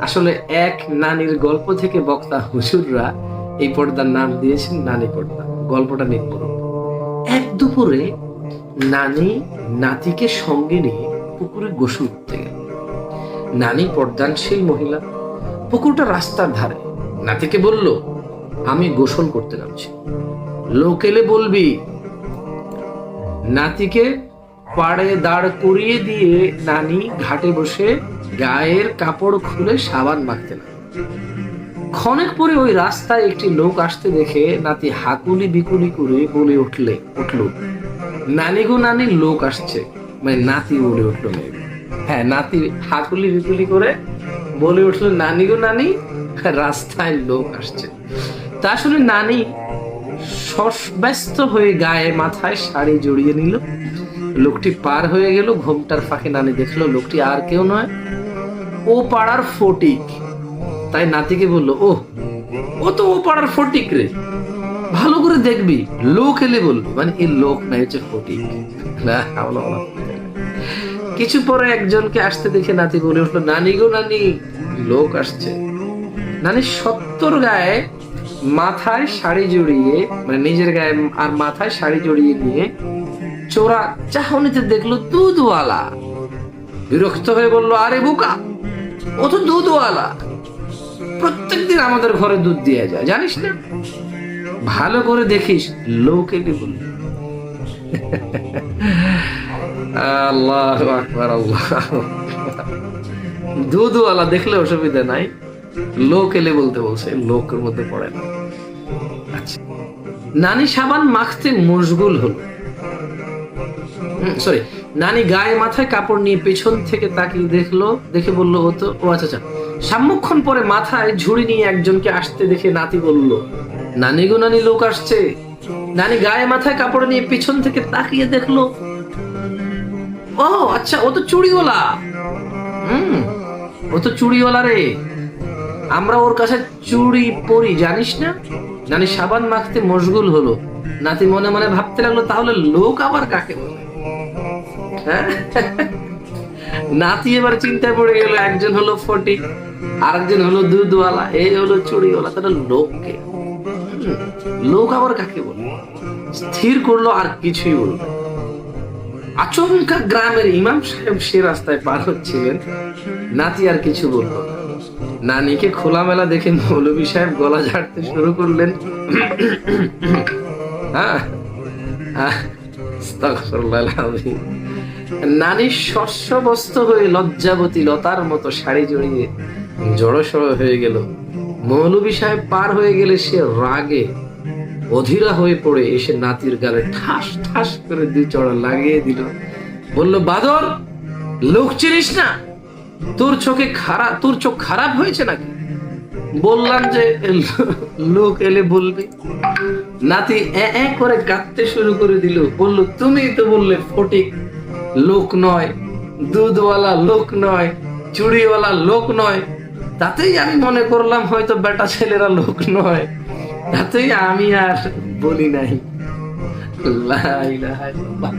আসলে এক নানির গল্প থেকে বক্তা হুজুররা এই পর্দার নাম দিয়েছেন নানি পর্দা। গল্পটা নিয়ে পড়ুন। এক দুপুরে নানি নাতিকে সঙ্গে নিয়ে পুকুরে গোসল করতে গেল। নানি পর্দানশীল মহিলা, পুকুরটা রাস্তার ধারে। নাতিকে বলল, আমি গোসল করতে নামছি, লোক এলে বলবি। নাতিকে পাড়ে দাঁড় করিয়ে দিয়ে নানি ঘাটে বসে গায়ের কাপড় খুলে সাবান মাখতে লাগল। ক্ষণেক পরে ওই রাস্তায় একটি লোক আসতে দেখে নাতি হাকুলি বিকুলি করে বলে উঠল, নানি গো নানি, লোক আসছে। মানে নাতি বলে উঠলো, হ্যাঁ নাতি হাকুলি বিকুলি করে বলে উঠলো, নানি গো নানি, রাস্তায় লোক আসছে। তা শুনে নানি ব্যস্ত হয়ে গায়ে মাথায় শাড়ি জড়িয়ে নিল। লোকটি পার হয়ে গেল। ঘোমটার ফাঁকে নানি দেখলো লোকটি আর কেউ নয়, ও পাড়ার ফটিক। তাই নাতিকে বললো, ও তো ও পাড়ার ফটিক রে, ভালো করে দেখবি, লোক এলে বলবি। মানে এই লোক নাই, হচ্ছে ফটিক। কিছু পরে একজনকে আসতে দেখে নাতি বলে উঠলো, নানি গো নানি, লোক আসছে। নানি সত্তর গায়ে মাথায় শাড়ি জড়িয়ে, মানে নিজের গায়ে আর মাথায় শাড়ি জড়িয়ে নিয়ে চোরা চাহনিতে দেখলো দুধওয়ালা। বিরক্ত হয়ে বলল, আরে বোকা, ও তো দুধওয়ালা, প্রত্যেকদিন আমাদের ঘরে দুধ দিয়ে যায়, জানিস না? ভালো করে দেখিস, লোক এলে বলল। আল্লাহু আকবার, আল্লাহ। দুধওয়ালা দেখলে অসুবিধা নাই, লোক এলে বলতে বলছে, লোকের মধ্যে পড়ে না। আচ্ছা, নানি সাবান মাখতে মশগুল হলো। সরি, নানি গায়ে মাথায় কাপড় নিয়ে পেছন থেকে তাকিয়ে দেখলো, দেখে বলল, ও আচ্ছা। সাম্যক্ষণ পরে মাথায় ঝুড়ি নিয়ে একজনকে আসতে দেখে নাতি বলল, নানি গো নানি, লোক আসছে। নানি গায়ে মাথায় কাপড় নিয়ে পেছন থেকে তাকিয়ে দেখলো, ও আচ্ছা, ও তো চুড়িওয়ালা। ও তো চুড়িওয়ালা রে, আমরা ওর কাছে চুড়ি পরি, জানিস না? নানি সাবান মাখতে মশগুল হলো। নাতি মনে মনে ভাবতে লাগলো, তাহলে লোক আবার কাকে বলে? নাতি এবার চিন্তায় পড়ে গেল, একজন হলো ফটিক, আরেকজন হলো দুধওয়ালা, এই হলো চুড়িওয়ালা, তাহলে লোককে, লোক আবার কাকে বলে? স্থির করলো আর কিছুই বলবে। আচমকা গ্রামের ইমাম সাহেব সে রাস্তায় পার হচ্ছিলেন। নাতি আর কিছু বললো না। নানিকে খোলামেলা দেখে মৌলভী সাহেব গলা ঝাড়তে শুরু করলেন। নানি শস্যবস্ত হয়ে লজ্জাবতী লতার মতো শাড়ি জড়িয়ে জড়সড় হয়ে গেল। মৌলভী সাহেব পার হয়ে গেলে সে রাগে অধীরা হয়ে পড়ে এসে নাতির গালে ঠাস ঠাস করে দুই চড়া লাগিয়ে দিল। বলল, বাদর, লোক চিনিস না? তোর চোখ খারাপ হয়েছে নাকি? বললাম যে লোক এলে বলবি। নাতি করে কাঁদতে শুরু করে দিল। বলল, তুমি তো বললে ফটিক লোক নয়, দুধওয়ালা লোক নয়, চুড়িওয়ালা লোক নয়, তাতেই আমি মনে করলাম হয়তো বেটা ছেলেরা লোক নয়, তাতেই আমি আর বলি নাই। লা ইলাহা ইল্লাল্লাহ।